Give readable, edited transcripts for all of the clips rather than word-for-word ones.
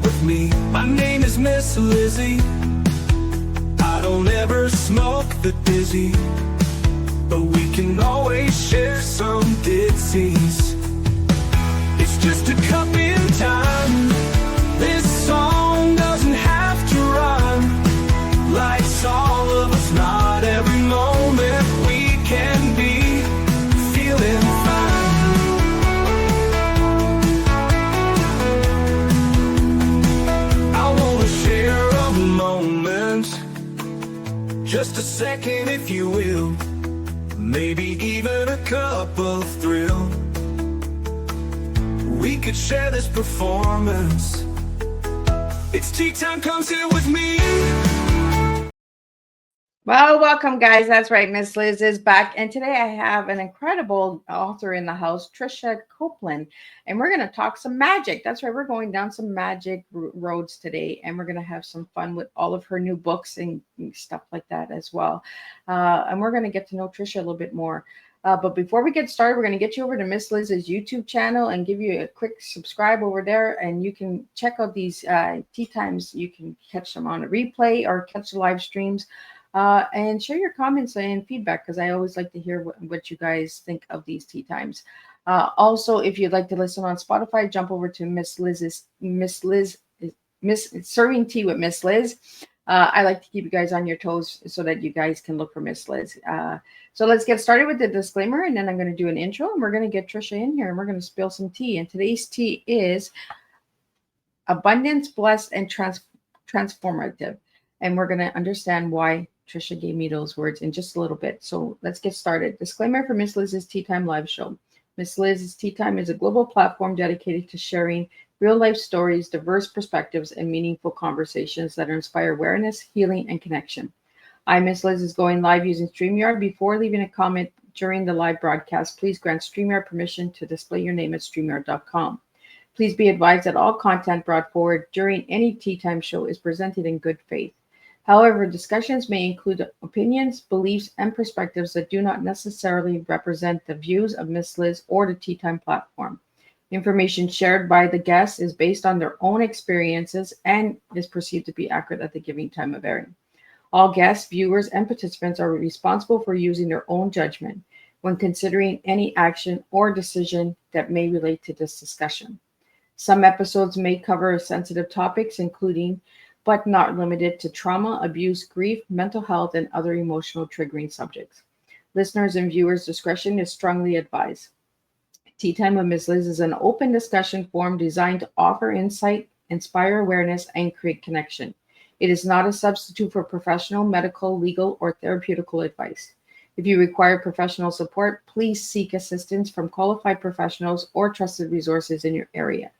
with me. My name is Miss Lizzie. I don't ever smoke the dizzy, but we can always share some ditsies. It's just a cup in time. This song doesn't have to rhyme. Life's all of us, not every moment we can be feeling fine. I wanna share a moment, just a second if you will, maybe even a cup of thrill. We could share this performance. It's tea time, come sit with me. Well, welcome, guys. That's right. Miss Liz is back. And today I have an incredible author in the house, Tricia Copeland. And we're going to talk some magic. That's right. We're going down some magic roads today. And we're going to have some fun with all of her new books and stuff like that as well. And we're going to get to know Tricia a little bit more. But before we get started, we're going to get you over to Miss Liz's YouTube channel and give you a quick subscribe over there. And you can check out these tea times. You can catch them on a replay or catch the live streams. And share your comments and feedback, because I always like to hear what you guys think of these tea times. Also, if you'd like to listen on Spotify, jump over to Miss Serving Tea with Miss Liz. I like to keep you guys on your toes so that you guys can look for Miss Liz. So let's get started with the disclaimer, and then I'm going to do an intro, and we're going to get Tricia in here, and we're going to spill some tea. And today's tea is abundance, blessed, and transformative. And we're going to understand why Tricia gave me those words in just a little bit. So let's get started. Disclaimer for Miss Liz's Tea Time live show. Miss Liz's Tea Time is a global platform dedicated to sharing real life stories, diverse perspectives, and meaningful conversations that inspire awareness, healing, and connection. Miss Liz is going live using StreamYard. Before leaving a comment during the live broadcast, please grant StreamYard permission to display your name at StreamYard.com. Please be advised that all content brought forward during any Tea Time show is presented in good faith. However, discussions may include opinions, beliefs, and perspectives that do not necessarily represent the views of Miss Liz or the Tea Time platform. Information shared by the guests is based on their own experiences and is perceived to be accurate at the given time of airing. All guests, viewers, and participants are responsible for using their own judgment when considering any action or decision that may relate to this discussion. Some episodes may cover sensitive topics, including but not limited to trauma, abuse, grief, mental health, and other emotional triggering subjects. Listeners' and viewers' discretion is strongly advised. Tea Time with Miss Liz is an open discussion forum designed to offer insight, inspire awareness, and create connection. It is not a substitute for professional, medical, legal, or therapeutical advice. If you require professional support, please seek assistance from qualified professionals or trusted resources in your area.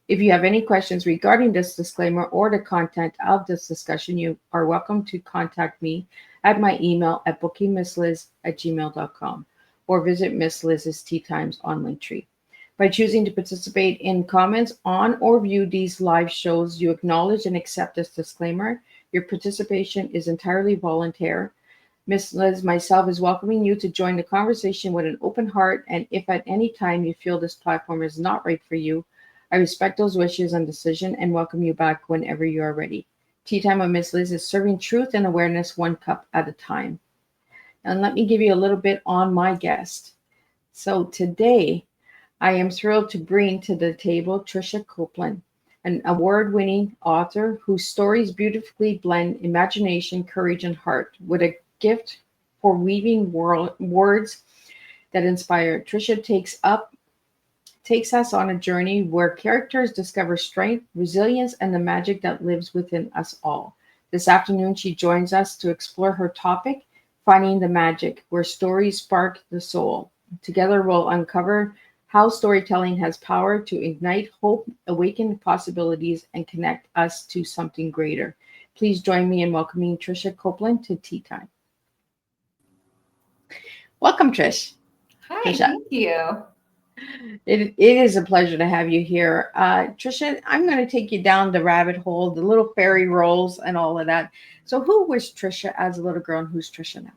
If you have any questions regarding this disclaimer or the content of this discussion, you are welcome to contact me at my email at bookingmissliz@gmail.com or visit Miss Liz's Tea Times on Linktree. By choosing to participate in comments on or view these live shows, you acknowledge and accept this disclaimer. Your participation is entirely voluntary. Miss Liz myself is welcoming you to join the conversation with an open heart, and if at any time you feel this platform is not right for you, I respect those wishes and decision and welcome you back whenever you are ready. Tea Time with Miss Liz is serving truth and awareness one cup at a time. And let me give you a little bit on my guest. So today, I am thrilled to bring to the table Tricia Copeland, an award-winning author whose stories beautifully blend imagination, courage, and heart with a gift for weaving words that inspire. Tricia takes us on a journey where characters discover strength, resilience, and the magic that lives within us all. This afternoon, she joins us to explore her topic, Finding the Magic, where stories spark the soul. Together, we'll uncover how storytelling has power to ignite hope, awaken possibilities, and connect us to something greater. Please join me in welcoming Tricia Copeland to Tea Time. Welcome, Trish. Hi, Tricia. Thank you. It is a pleasure to have you here. Tricia, I'm going to take you down the rabbit hole, the little fairy rolls and all of that. So who was Tricia as a little girl and who's Tricia now?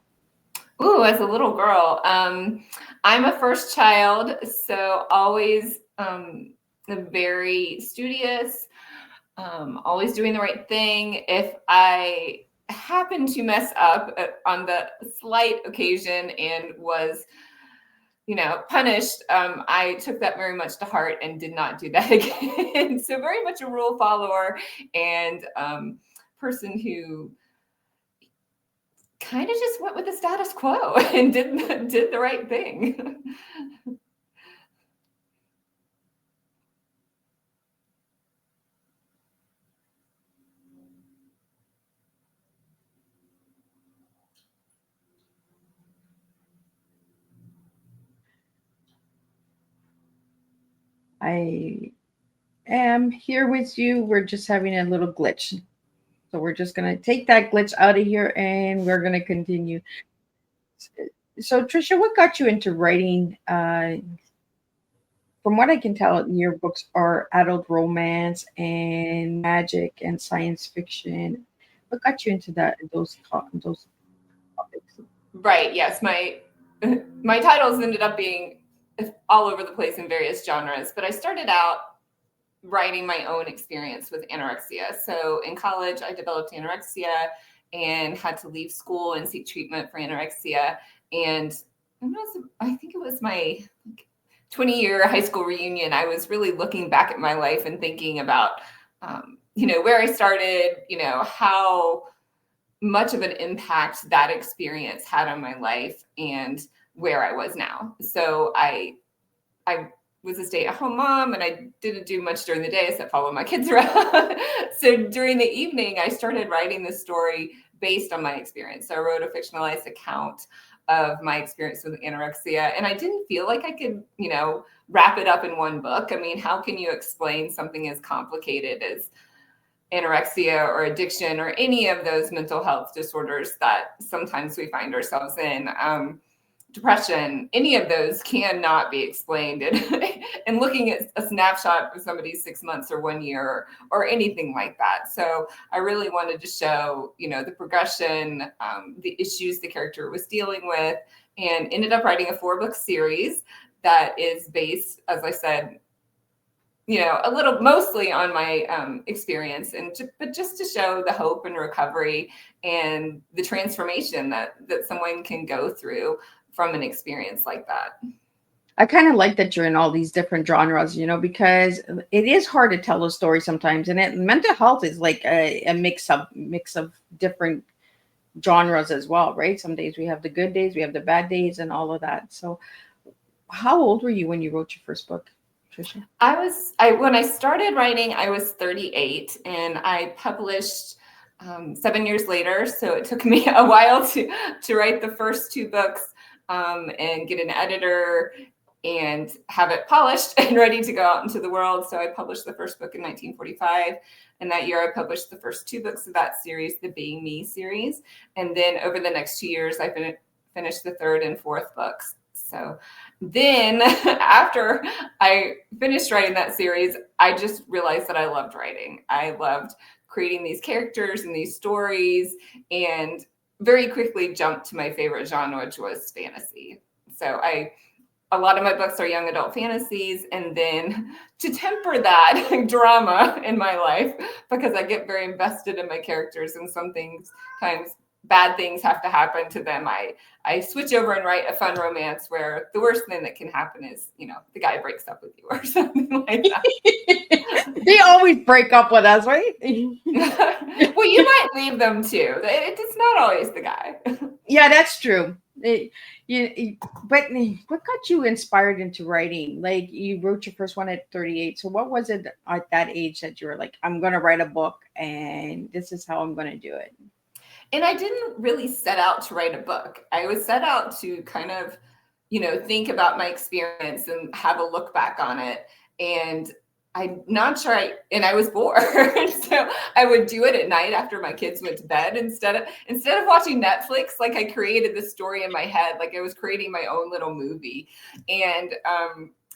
Ooh, as a little girl, I'm a first child, so always very studious, always doing the right thing. If I happen to mess up on the slight occasion and was, punished, I took that very much to heart and did not do that again. So very much a rule follower and person who kind of just went with the status quo and did the right thing. I am here with you. We're just having a little glitch. So we're just going to take that glitch out of here and we're going to continue. So, Tricia, what got you into writing? From what I can tell, your books are adult romance and magic and science fiction. What got you into those topics? Right. Yes. My titles ended up being all over the place in various genres, but I started out writing my own experience with anorexia. So in college, I developed anorexia and had to leave school and seek treatment for anorexia. And I think it was my 20-year high school reunion. I was really looking back at my life and thinking about, where I started, how much of an impact that experience had on my life and where I was now. So I was a stay-at-home mom and I didn't do much during the day except follow my kids around. So during the evening, I started writing this story based on my experience. So I wrote a fictionalized account of my experience with anorexia. And I didn't feel like I could, wrap it up in one book. I mean, how can you explain something as complicated as anorexia or addiction or any of those mental health disorders that sometimes we find ourselves in? Depression, any of those cannot be explained and looking at a snapshot of somebody's 6 months or 1 year or anything like that. So I really wanted to show, the progression, the issues the character was dealing with, and ended up writing a 4-book series that is based, as I said, a little mostly on my experience, but just to show the hope and recovery and the transformation that someone can go through from an experience like that. I kind of like that you're in all these different genres, because it is hard to tell a story sometimes, and mental health is like a mix of different genres as well, right? Some days we have the good days, we have the bad days, and all of that. So, how old were you when you wrote your first book, Tricia? When I started writing, I was 38, and I published 7 years later. So it took me a while to write the first 2 books. And get an editor and have it polished and ready to go out into the world. So I published the first book in 1945. And that year I published the first 2 books of that series, the Being Me series. And then over the next 2 years, I finished the 3rd and 4th books. So then after I finished writing that series, I just realized that I loved writing. I loved creating these characters and these stories, and very quickly jumped to my favorite genre, which was fantasy. So a lot of my books are young adult fantasies. And then to temper that drama in my life, because I get very invested in my characters and sometimes bad things have to happen to them, I switch over and write a fun romance where the worst thing that can happen is, the guy breaks up with you or something like that. They always break up with us, right? Well, you might leave them too. It's not always the guy. Yeah, that's true. But what got you inspired into writing? Like, you wrote your first one at 38. So what was it at that age that you were like, I'm going to write a book and this is how I'm going to do it? And I didn't really set out to write a book. I was set out to kind of, think about my experience and have a look back on it. And I'm not sure I was bored. So I would do it at night after my kids went to bed instead of watching Netflix. Like, I created this story in my head, like I was creating my own little movie. And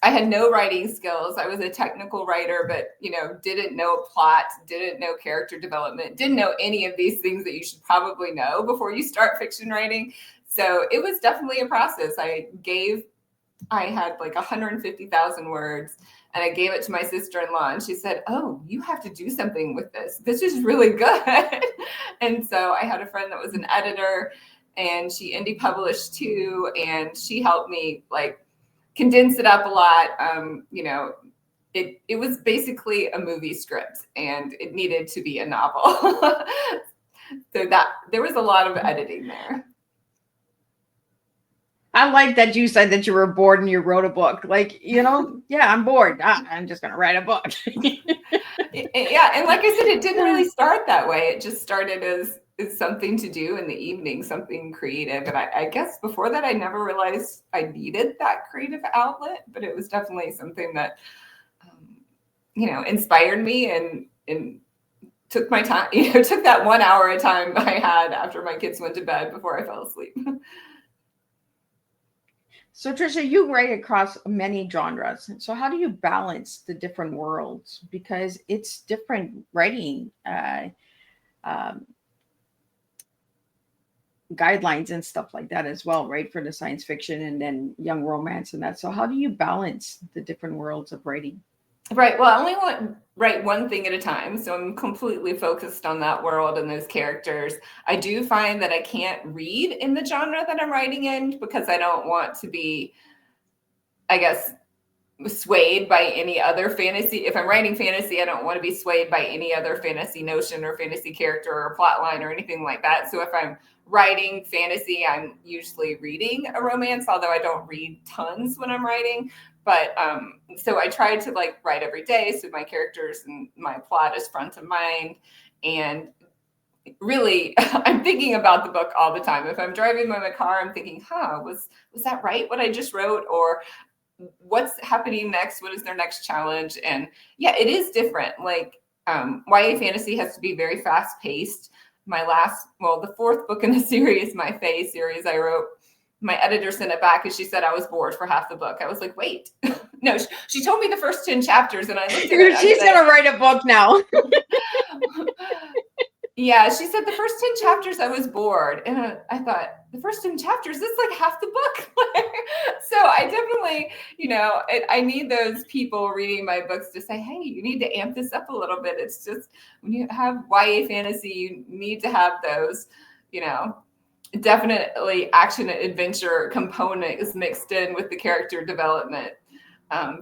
I had no writing skills. I was a technical writer, but, didn't know plot, didn't know character development, didn't know any of these things that you should probably know before you start fiction writing. So it was definitely a process. I had like 150,000 words And I gave it to my sister-in-law, and she said, "Oh, you have to do something with this. This is really good." And so I had a friend that was an editor, and she indie published too, and she helped me like condense it up a lot. It was basically a movie script, and it needed to be a novel. So that there was a lot of editing there. I like that you said that you were bored and you wrote a book. Like, yeah, I'm bored. I'm just going to write a book. Yeah. And like I said, it didn't really start that way. It just started as something to do in the evening, something creative. And I guess before that, I never realized I needed that creative outlet, but it was definitely something that, inspired me and took my time, took that 1 hour at a time I had after my kids went to bed before I fell asleep. So Tricia, you write across many genres. So how do you balance the different worlds? Because it's different writing guidelines and stuff like that as well, right? For the science fiction and then young romance and that. So how do you balance the different worlds of writing? Right. Well, I only want to write one thing at a time. So I'm completely focused on that world and those characters. I do find that I can't read in the genre that I'm writing in because I don't want to be, I guess, swayed by any other fantasy. If I'm writing fantasy, I don't want to be swayed by any other fantasy notion or fantasy character or plot line or anything like that. So if I'm writing fantasy, I'm usually reading a romance, although I don't read tons when I'm writing. But so I try to like write every day, so my characters and my plot is front of mind. And really, I'm thinking about the book all the time. If I'm driving in my car, I'm thinking, was that right, what I just wrote? Or what's happening next? What is their next challenge? And yeah, it is different. Like YA fantasy has to be very fast paced. The fourth book in the series, my Fae series I wrote, my editor sent it back and she said I was bored for half the book. I was like, wait, no, she told me the first 10 chapters and I looked at it. She's going to write a book now. Yeah, she said the first 10 chapters I was bored. And I thought, the first 10 chapters, that's like half the book. So I definitely, I need those people reading my books to say, hey, you need to amp this up a little bit. It's just when you have YA fantasy, you need to have those, definitely action and adventure component is mixed in with the character development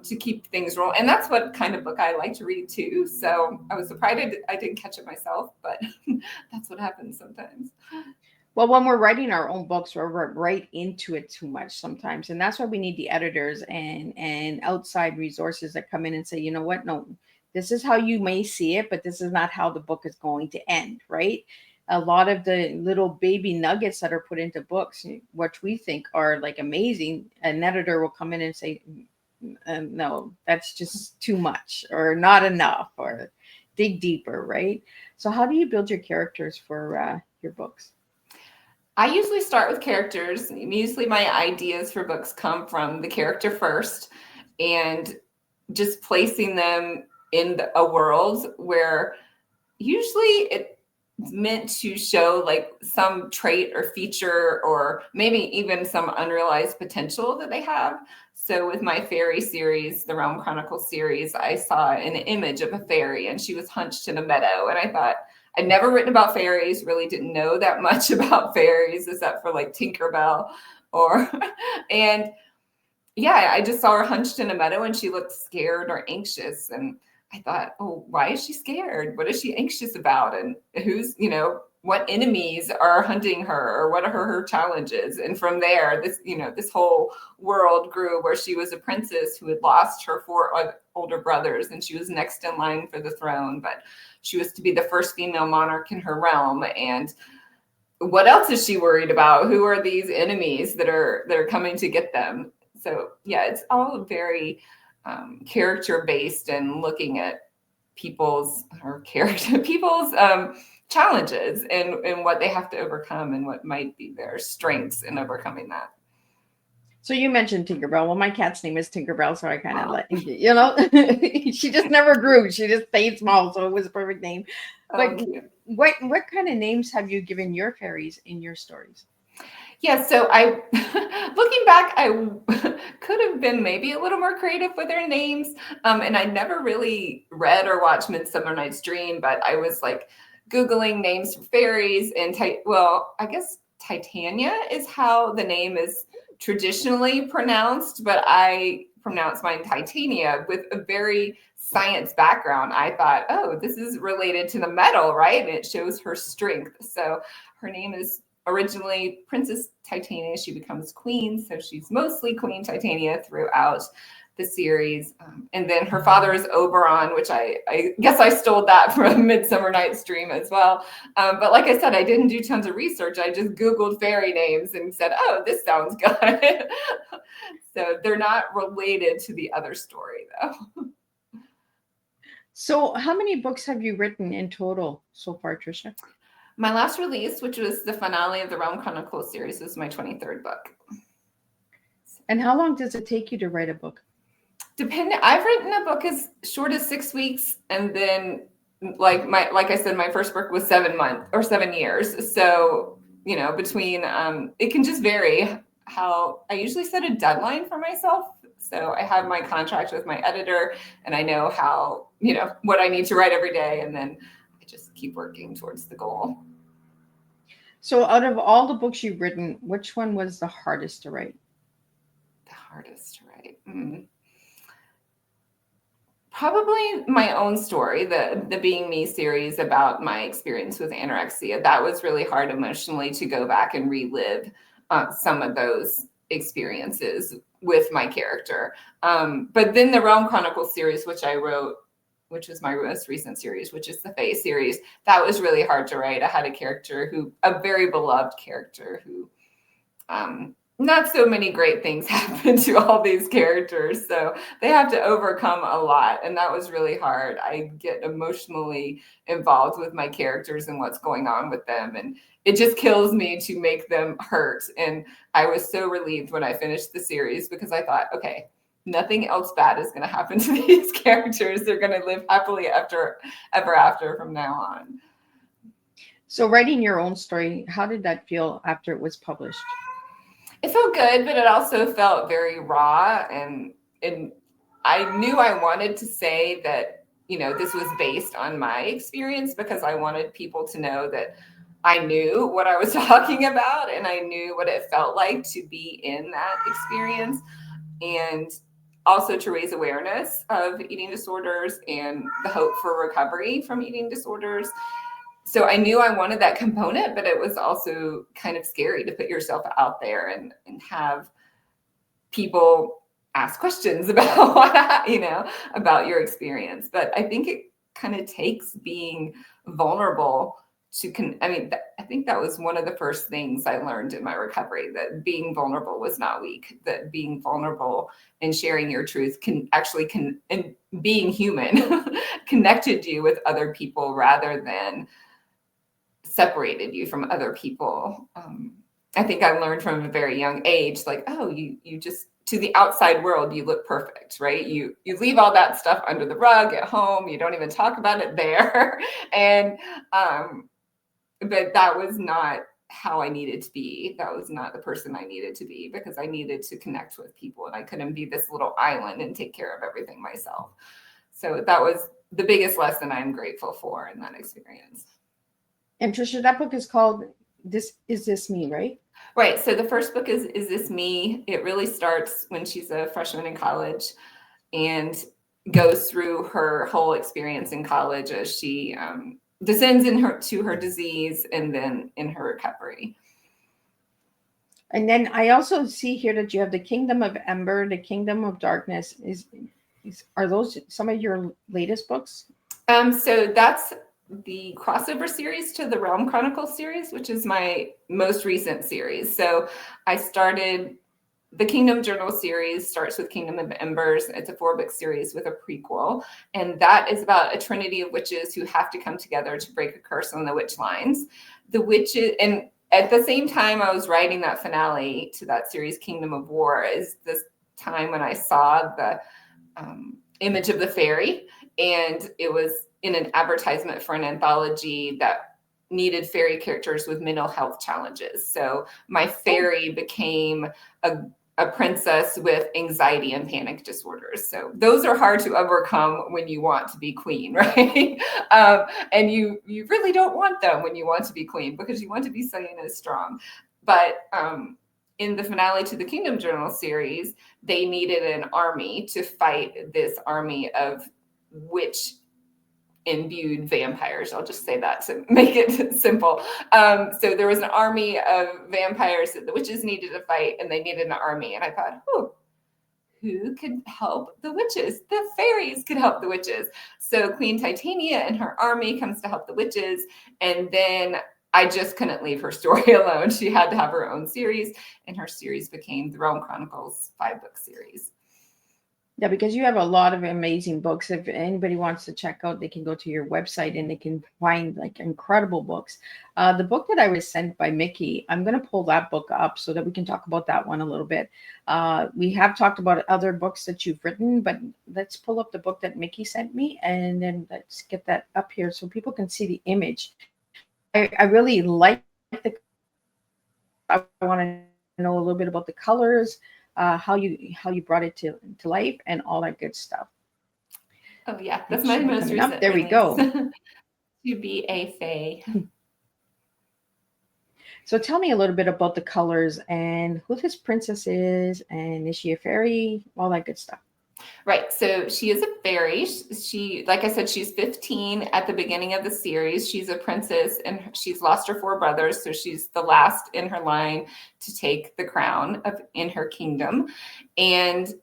to keep things rolling. And that's what kind of book I like to read too. So I was surprised I didn't catch it myself, but that's what happens sometimes. Well, when we're writing our own books, we're right into it too much sometimes. And that's why we need the editors and outside resources that come in and say, you know what, no, this is how you may see it, but this is not how the book is going to end, right? A lot of the little baby nuggets that are put into books, what we think are like amazing, an editor will come in and say, no, that's just too much or not enough or dig deeper, right? So how do you build your characters for your books? I usually start with characters. Usually my ideas for books come from the character first and just placing them in a world where usually it's meant to show like some trait or feature or maybe even some unrealized potential that they have. So with my fairy series, the Realm Chronicles series, I saw an image of a fairy and she was hunched in a meadow. And I thought, I'd never written about fairies, really didn't know that much about fairies except for like Tinkerbell and yeah, I just saw her hunched in a meadow and she looked scared or anxious. And I thought, oh, why is she scared? What is she anxious about? And who's, what enemies are hunting her or what are her challenges? And from there, this whole world grew where she was a princess who had lost her 4 older brothers and she was next in line for the throne, but she was to be the first female monarch in her realm. And what else is she worried about? Who are these enemies that are coming to get them? So yeah, it's all very character based and looking at people's challenges and what they have to overcome and what might be their strengths in overcoming that. So you mentioned Tinkerbell. Well, my cat's name is Tinkerbell, so I kind of she just never grew. She just stayed small, so it was a perfect name. But what kind of names have you given your fairies in your stories? Yeah, so I, looking back, I could have been maybe a little more creative with their names. And I never really read or watched Midsummer Night's Dream, but I was like Googling names for fairies and, well, I guess Titania is how the name is traditionally pronounced, but I pronounce mine Titania with a very science background. I thought, oh, this is related to the metal, right? And it shows her strength. So her name is originally Princess Titania. She becomes queen, so she's mostly Queen Titania throughout the series. And then her father is Oberon, which I guess I stole that from Midsummer Night's Dream as well. But like I said, I didn't do tons of research. I just Googled fairy names and said, oh, this sounds good. So they're not related to the other story, though. So how many books have you written in total so far, Tricia? My last release, which was the finale of the Realm Chronicles series, was my 23rd book. And how long does it take you to write a book? I've written a book as short as 6 weeks, and then like I said, my first book was 7 months or 7 years. So, between it can just vary. How I usually set a deadline for myself. So I have my contract with my editor, and I know how, what I need to write every day, and then I just keep working towards the goal. So out of all the books you've written, which one was the hardest to write? The hardest to write? Probably my own story, the Being Me series about my experience with anorexia. That was really hard emotionally to go back and relive some of those experiences with my character. But then the Realm Chronicles series, which I wrote, which was my most recent series, which is the Fae series, that was really hard to write. I had a very beloved character who, not so many great things happen to all these characters. So they have to overcome a lot. And that was really hard. I get emotionally involved with my characters and what's going on with them. And it just kills me to make them hurt. And I was so relieved when I finished the series because I thought, okay, nothing else bad is going to happen to these characters. They're going to live happily ever after from now on. So writing your own story, how did that feel after it was published? It felt good, but it also felt very raw. And I knew I wanted to say that, this was based on my experience because I wanted people to know that I knew what I was talking about and I knew what it felt like to be in that experience. And also to raise awareness of eating disorders and the hope for recovery from eating disorders. So I knew I wanted that component, but it was also kind of scary to put yourself out there and have people ask questions about, about your experience. But I think it kind of takes being vulnerable I think that was one of the first things I learned in my recovery, that being vulnerable was not weak, that being vulnerable and sharing your truth and being human connected you with other people rather than separated you from other people. I think I learned from a very young age, like, oh, you just, to the outside world, you look perfect, right? You leave all that stuff under the rug at home. You don't even talk about it there. And, but that was not how I needed to be. That was not the person I needed to be because I needed to connect with people and I couldn't be this little island and take care of everything myself. So that was the biggest lesson I'm grateful for in that experience. And Tricia, that book is called Is This Me, right? Right. So the first book is This Me? It really starts when she's a freshman in college and goes through her whole experience in college as she descends to her disease and then in her recovery. And then I also see here that you have the Kingdom of Ember, the Kingdom of Darkness. Are those some of your latest books? So that's the crossover series to the Realm Chronicles series, which is my most recent series. So I started the Kingdom Journal series, starts with Kingdom of Embers. It's a 4-book series with a prequel. And that is about a trinity of witches who have to come together to break a curse on the witch lines. The witches, and at the same time I was writing that finale to that series, Kingdom of War, is this time when I saw the image of the fairy. And it was in an advertisement for an anthology that needed fairy characters with mental health challenges. So my fairy became a princess with anxiety and panic disorders. So those are hard to overcome when you want to be queen, right? And you really don't want them when you want to be queen, because you want to be seen as strong. But in the finale to the Kingdom Journal series, they needed an army to fight this army of witch imbued vampires. I'll just say that to make it simple. So there was an army of vampires that the witches needed to fight, and they needed an army. And I thought, who could help the witches? The fairies could help the witches. So Queen Titania and her army comes to help the witches. And then I just couldn't leave her story alone. She had to have her own series, and her series became the Realm Chronicles 5-book series. Yeah, because you have a lot of amazing books. If anybody wants to check out, they can go to your website and they can find like incredible books. The book that I was sent by Mickey, I'm going to pull that book up so that we can talk about that one a little bit. We have talked about other books that you've written, but let's pull up the book that Mickey sent me, and then let's get that up here so people can see the image. I really like the. I want to know a little bit about the colors. How you brought it to life and all that good stuff. Oh yeah, that's my most recent. There we go. To be a fae. So tell me a little bit about the colors and who this princess is, and is she a fairy? All that good stuff. Right. So she is a fairy. She, like I said, she's 15 at the beginning of the series. She's a princess, and she's lost her 4 brothers. So she's the last in her line to take the crown in her kingdom. And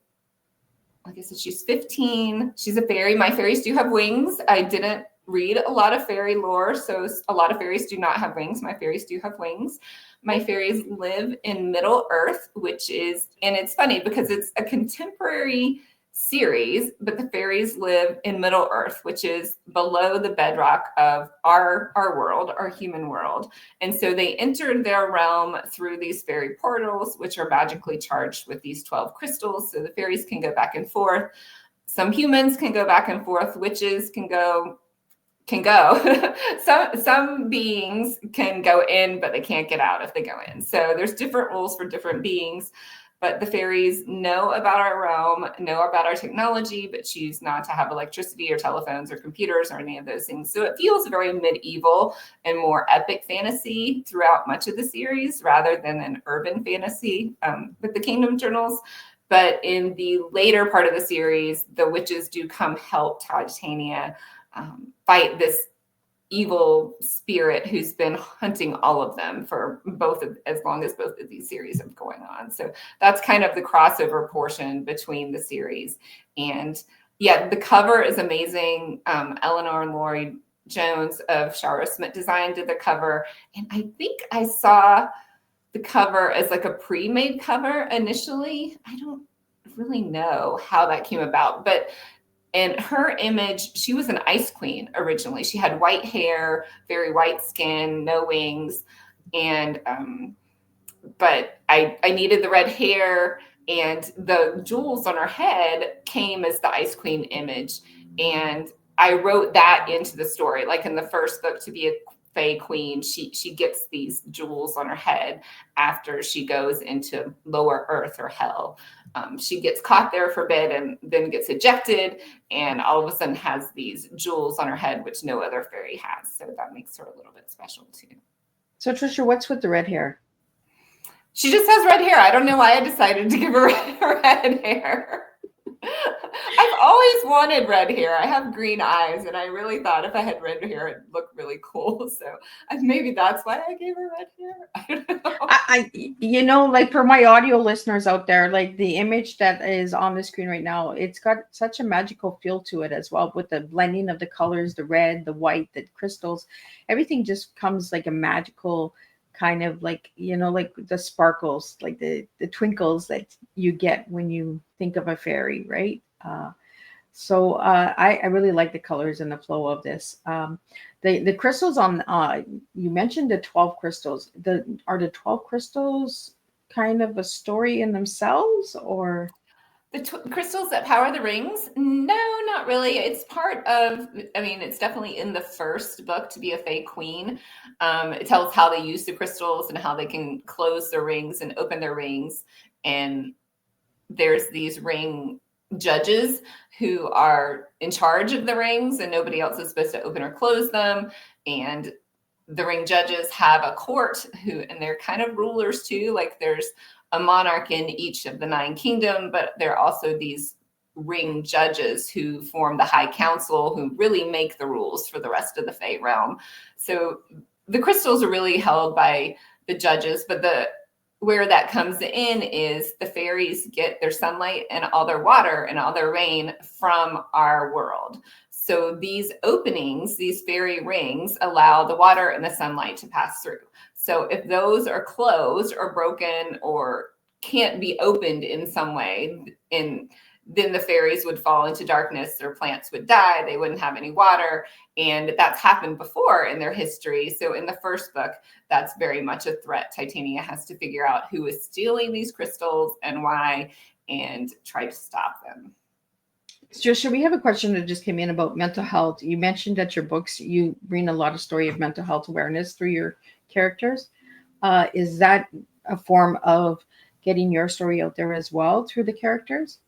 like I said, she's 15. She's a fairy. My fairies do have wings. I didn't read a lot of fairy lore, so a lot of fairies do not have wings. My fairies do have wings. My fairies live in Middle Earth, which is, and it's funny because it's a contemporary series, but the fairies live in Middle Earth, which is below the bedrock of our world, our human world. And so they entered their realm through these fairy portals, which are magically charged with these 12 crystals. So the fairies can go back and forth. Some humans can go back and forth. Witches can go. Some beings can go in, but they can't get out if they go in. So there's different rules for different beings. But the fairies know about our realm, know about our technology, but choose not to have electricity or telephones or computers or any of those things. So it feels very medieval and more epic fantasy throughout much of the series rather than an urban fantasy with the Kingdom Journals. But in the later part of the series, the witches do come help Titania fight this evil spirit who's been hunting all of them for as long as both of these series are going on. So that's kind of the crossover portion between the series. And yeah, the cover is amazing. Eleanor Lloyd Jones of Shara Smith Design did the cover. And I think I saw the cover as like a pre-made cover initially. I don't really know how that came about, but and her image, she was an ice queen originally. She had white hair, very white skin, no wings. And, but I needed the red hair, and the jewels on her head came as the ice queen image. And I wrote that into the story. Like in the first book, to be a fae queen, she gets these jewels on her head after she goes into lower earth or hell. She gets caught there for a bit and then gets ejected, and all of a sudden has these jewels on her head, which no other fairy has. So that makes her a little bit special too. So Tricia, what's with the red hair? She just has red hair. I don't know why I decided to give her red hair. I've always wanted red hair. I have green eyes, and I really thought if I had red hair, it'd look really cool. So maybe that's why I gave her red hair. I don't know. You know, like for my audio listeners out there, like the image that is on the screen right now, it's got such a magical feel to it as well, with the blending of the colors, the red, the white, the crystals. Everything just comes like a magical kind of like, you know, like the sparkles, like the twinkles that you get when you think of a fairy, right? So I really like the colors and the flow of this. The crystals on, you mentioned the 12 crystals. Are the 12 crystals kind of a story in themselves, or? The crystals that power the rings? No, not really. It's part of, I mean, it's definitely in the first book, To Be a Fae Queen. It tells how they use the crystals and how they can close their rings and open their rings. And there's these ring judges who are in charge of the rings, and nobody else is supposed to open or close them. And the ring judges have a court and they're kind of rulers too. Like there's a monarch in each of the 9 kingdoms, but there are also these ring judges who form the high council, who really make the rules for the rest of the Fae realm. So the crystals are really held by the judges, but where that comes in is the fairies get their sunlight and all their water and all their rain from our world. So these openings, these fairy rings, allow the water and the sunlight to pass through. So if those are closed or broken or can't be opened in some way, then the fairies would fall into darkness, their plants would die, they wouldn't have any water. And that's happened before in their history. So in the first book, that's very much a threat. Titania has to figure out who is stealing these crystals and why, and try to stop them. Tricia, we have a question that just came in about mental health. You mentioned that your books, you bring a lot of story of mental health awareness through your characters. Is that a form of getting your story out there as well through the characters?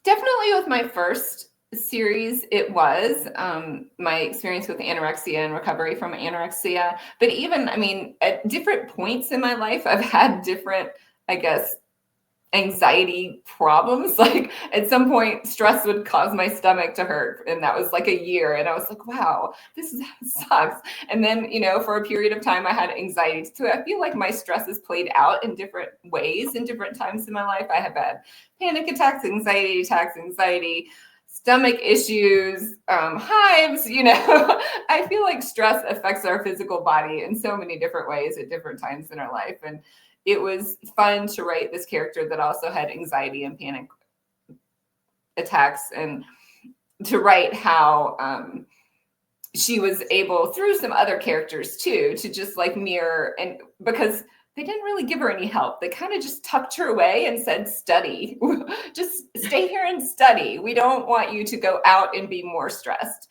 Definitely with my first series, it was my experience with anorexia and recovery from anorexia. But even, I mean, at different points in my life, I've had different, I guess, anxiety problems. Like at some point, stress would cause my stomach to hurt, and that was like a year. And I was like, wow, this sucks. And then, for a period of time, I had anxiety. So I feel like my stress is played out in different ways in different times in my life. I have had panic attacks, anxiety, stomach issues, hives. I feel like stress affects our physical body in so many different ways at different times in our life. And it was fun to write this character that also had anxiety and panic attacks, and to write how she was able, through some other characters too, to just like mirror, and because they didn't really give her any help. They kind of just tucked her away and said, study, just stay here and study. We don't want you to go out and be more stressed.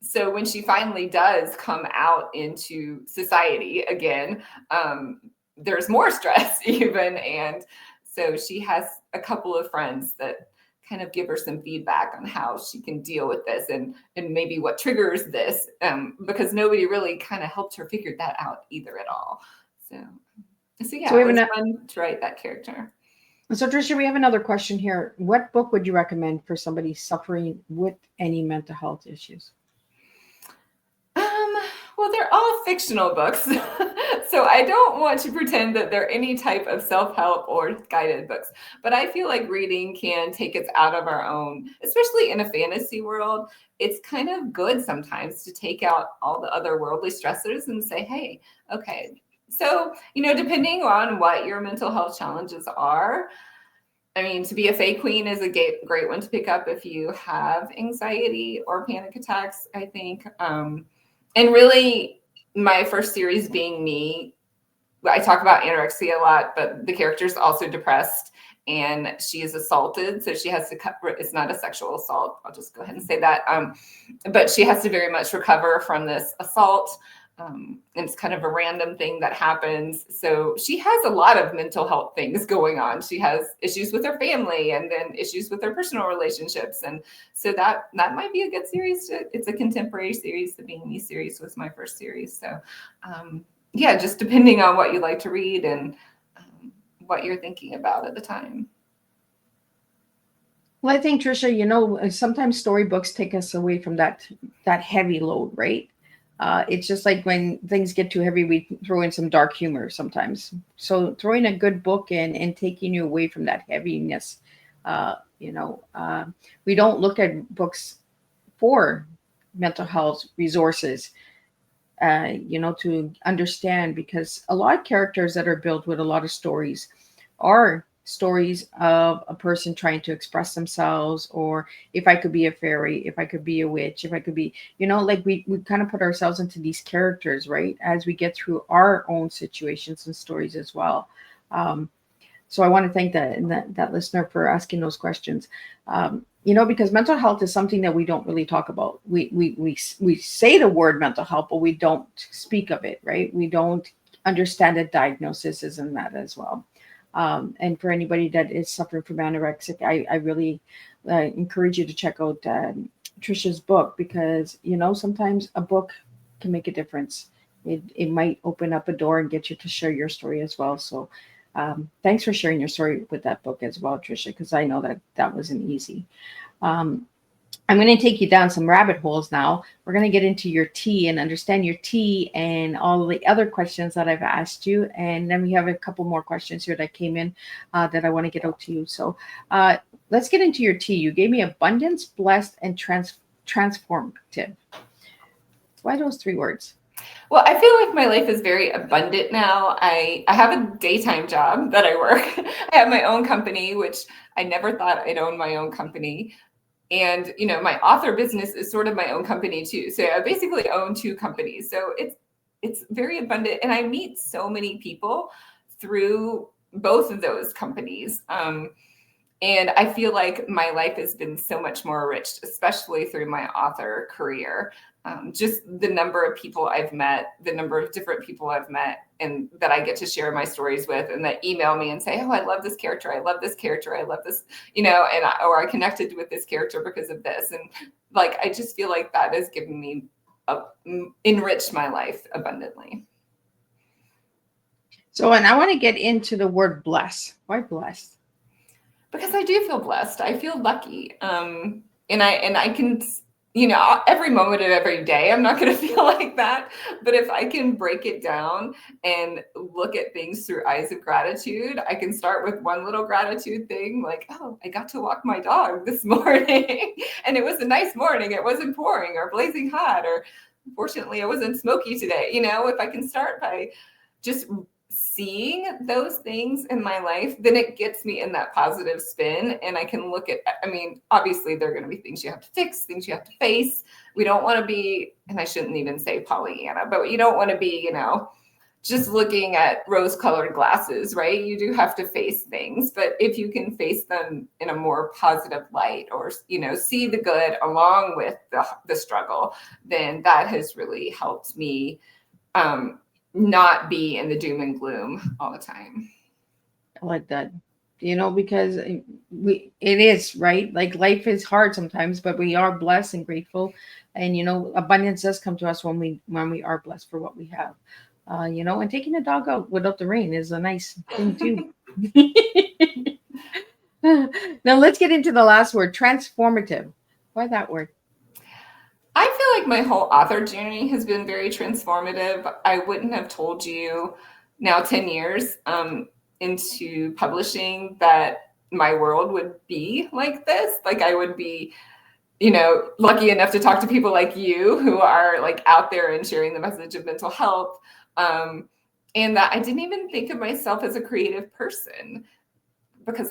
So when she finally does come out into society again, there's more stress even. And so she has a couple of friends that kind of give her some feedback on how she can deal with this and maybe what triggers this, because nobody really kind of helped her figure that out either at all. So yeah, it was fun to write that character. So Tricia, we have another question here. What book would you recommend for somebody suffering with any mental health issues? Well, they're all fictional books. So I don't want to pretend that they're any type of self-help or guided books, but I feel like reading can take us out of our own, especially in a fantasy world. It's kind of good sometimes to take out all the other worldly stressors and say, hey, okay. So, depending on what your mental health challenges are, I mean, To Be a Fae Queen is a great one to pick up if you have anxiety or panic attacks, I think. And really, my first series being me, I talk about anorexia a lot, but the character is also depressed and she is assaulted. So she has to it's not a sexual assault. I'll just go ahead and say that. But she has to very much recover from this assault. And it's kind of a random thing that happens. So she has a lot of mental health things going on. She has issues with her family and then issues with her personal relationships. And so that might be a good series. It's a contemporary series. The Being Me series was my first series. So yeah, just depending on what you like to read and what you're thinking about at the time. Well, I think, Tricia, sometimes storybooks take us away from that heavy load, right? It's just like when things get too heavy, we throw in some dark humor sometimes. So throwing a good book in and taking you away from that heaviness, we don't look at books for mental health resources, to understand, because a lot of characters that are built with a lot of stories are stories of a person trying to express themselves, or if I could be a fairy, if I could be a witch, if I could be, like we kind of put ourselves into these characters, right, as we get through our own situations and stories as well. So I want to thank that listener for asking those questions. Because mental health is something that we don't really talk about. We say the word mental health, but we don't speak of it, right? We don't understand that diagnosis is in that as well. And for anybody that is suffering from anorexic, I really encourage you to check out Tricia's book, because sometimes a book can make a difference. It might open up a door and get you to share your story as well. So thanks for sharing your story with that book as well, Tricia, because I know that wasn't easy. I'm going to take you down some rabbit holes now. We're going to get into your tea and understand your tea and all the other questions that I've asked you. And then we have a couple more questions here that came in that I want to get out to you. So let's get into your tea. You gave me abundance, blessed, and transformative. Why those 3 words? Well, I feel like my life is very abundant now. I have a daytime job that I work. I have my own company, which I never thought I'd own my own company. And, my author business is sort of my own company too. So I basically own 2 companies. So it's very abundant. And I meet so many people through both of those companies. And I feel like my life has been so much more rich, especially through my author career. Just the number of people I've met, the number of different people I've met, and that I get to share my stories with, and that email me and say, "Oh, I love this character. I love this character. I love this," or I connected with this character because of this. And like, I just feel like that has given me enriched my life abundantly. So, and I want to get into the word bless. Why blessed? Because I do feel blessed. I feel lucky. And I can, every moment of every day, I'm not going to feel like that. But if I can break it down and look at things through eyes of gratitude, I can start with one little gratitude thing, like, oh, I got to walk my dog this morning. And it was a nice morning. It wasn't pouring or blazing hot, or fortunately it wasn't smoky today. If I can start by just seeing those things in my life, then it gets me in that positive spin. And I can look at, obviously there are going to be things you have to fix, things you have to face. We don't want to be, and I shouldn't even say Pollyanna, but you don't want to be, just looking at rose-colored glasses, right? You do have to face things, but if you can face them in a more positive light, or, see the good along with the struggle, then that has really helped me not be in the doom and gloom all the time. I like that, because it is, right? Like, life is hard sometimes, but we are blessed and grateful. And, abundance does come to us when we are blessed for what we have. And taking a dog out without the rain is a nice thing too. Now let's get into the last word, transformative. Why that word? I feel like my whole author journey has been very transformative. I wouldn't have told you now 10 years into publishing that my world would be like this. Like, I would be, lucky enough to talk to people like you who are like out there and sharing the message of mental health. And that I didn't even think of myself as a creative person, because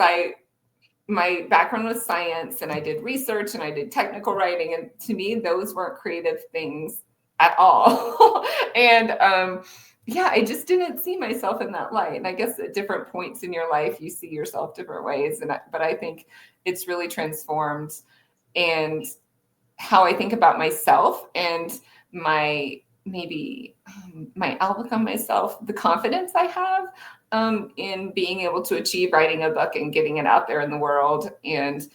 my background was science, and I did research, and I did technical writing. And to me, those weren't creative things at all. And I just didn't see myself in that light. And I guess at different points in your life, you see yourself different ways. But I think it's really transformed, and how I think about myself and my outlook on myself, the confidence I have in being able to achieve writing a book and getting it out there in the world, and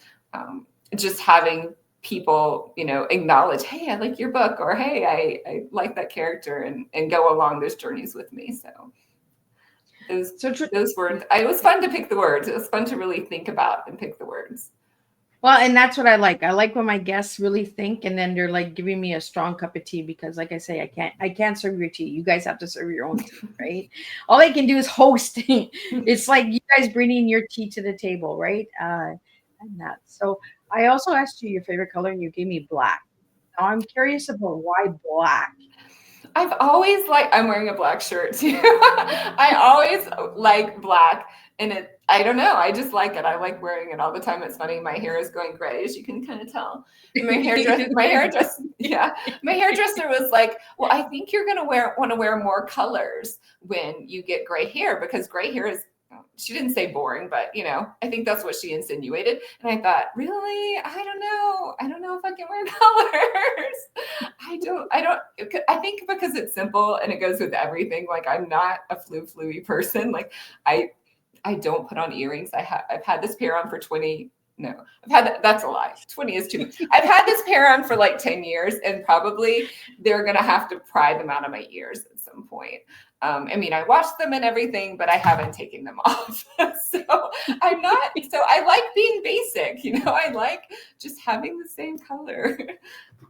just having people, acknowledge, hey, I like your book, or hey, I like that character, and go along those journeys with me. So those words, it was fun to pick the words. It was fun to really think about and pick the words. Well, and that's what I like. I like when my guests really think, and then they're like giving me a strong cup of tea, because like I say, I can't serve your tea. You guys have to serve your own tea, right? All I can do is host. It's like you guys bringing your tea to the table, right? And that. So I also asked you your favorite color, and you gave me black. Now I'm curious about why black. I've always I'm wearing a black shirt too. I always like black, and I don't know, I just like it. I like wearing it all the time. It's funny, my hair is going gray, as you can kind of tell. My hairdresser was like, well, I think you're gonna want to wear more colors when you get gray hair, because gray hair is she didn't say boring, but you know, I think that's what she insinuated. And I thought, really? I don't know. I don't know if I can wear colors. I think because it's simple and it goes with everything. Like I'm not a fluey person. Like I don't put on earrings. I've had this pair on for 20. No, that's a lie. 20 is too much. I've had this pair on for like 10 years and probably they're going to have to pry them out of my ears at some point. I mean, I wash them and everything, but I haven't taken them off. So I like being basic, you know, I like just having the same color.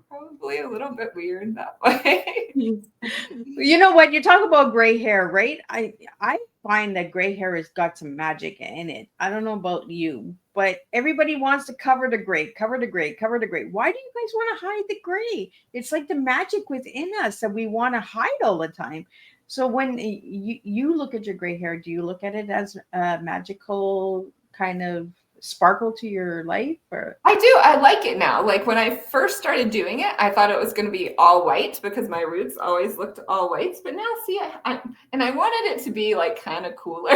Probably a little bit weird that way. You know what? You talk about gray hair, right? I find that gray hair has got some magic in it. I don't know about you, but everybody wants to cover the gray, cover the gray, cover the gray. Why do you guys want to hide the gray? It's like the magic within us that we want to hide all the time. So when you look at your gray hair, do you look at it as a magical kind of sparkle to your life? Or I do. I like it now. Like when I first started doing it, I thought it was going to be all white because my roots always looked all white. But now, see, I wanted it to be like kind of cooler.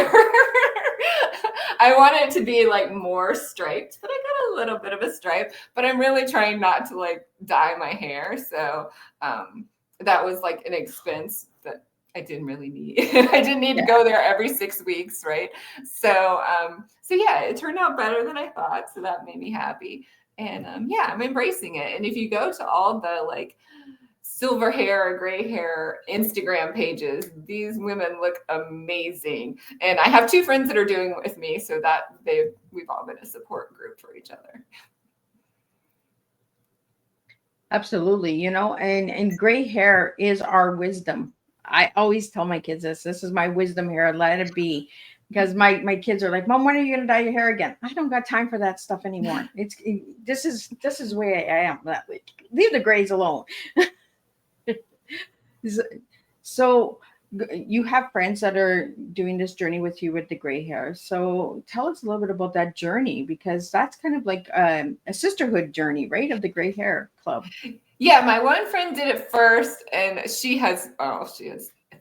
I wanted it to be like more striped, but I got a little bit of a stripe. But I'm really trying not to like dye my hair. So that was like an expense that I didn't really need. I didn't need to go there every 6 weeks, right? So yeah, it turned out better than I thought. So that made me happy. And yeah, I'm embracing it. And if you go to all the like silver hair, gray hair Instagram pages, these women look amazing. And I have 2 friends that are doing it with me, so that we've all been a support group for each other. absolutely, you know, and gray hair is our wisdom. I always tell my kids this is my wisdom hair, let it be. Because my kids are like, Mom, when are you going to dye your hair again? I don't got time for that stuff anymore. This is the way I am. Leave the grays alone. So you have friends that are doing this journey with you with the gray hair. So tell us a little bit about that journey, because that's kind of like a sisterhood journey, right? Of the gray hair club. Yeah, my one friend did it first, and she has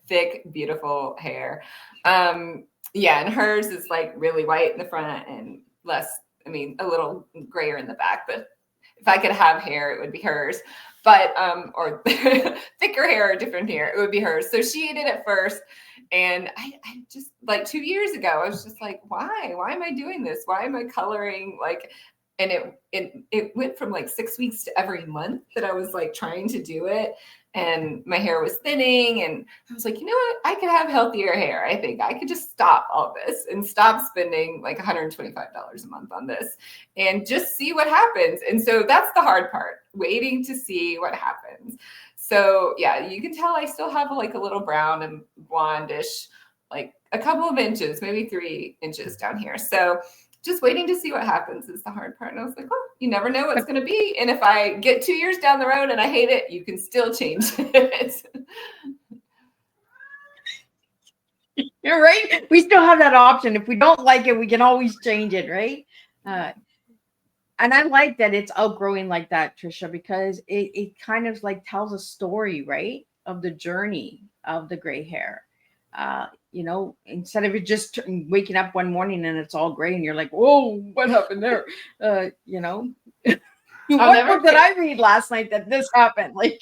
thick, beautiful hair. Yeah, and hers is like really white in the front and a little grayer in the back. But if I could have hair, it would be hers. But or thicker hair or different hair, it would be hers. So she did it first. And I just like 2 years ago, I was just like, why? Why am I doing this? Why am I coloring like? And it went from like 6 weeks to every month that I was like trying to do it. And my hair was thinning. And I was like, you know what? I could have healthier hair. I think I could just stop all this and stop spending like $125 a month on this and just see what happens. And so that's the hard part, waiting to see what happens. So yeah, you can tell I still have like a little brown and blondish, like a couple of inches, maybe 3 inches down here. So just waiting to see what happens is the hard part. And I was like, oh, you never know what's going to be. And if I get 2 years down the road and I hate it, you can still change it. You're right. We still have that option. If we don't like it, we can always change it, right? And I like that it's outgrowing like that, Tricia, because it kind of like tells a story, right, of the journey of the gray hair. You know, instead of it just waking up one morning and it's all gray and you're like, whoa, what happened there? You know, what book did I read last night that this happened? Like,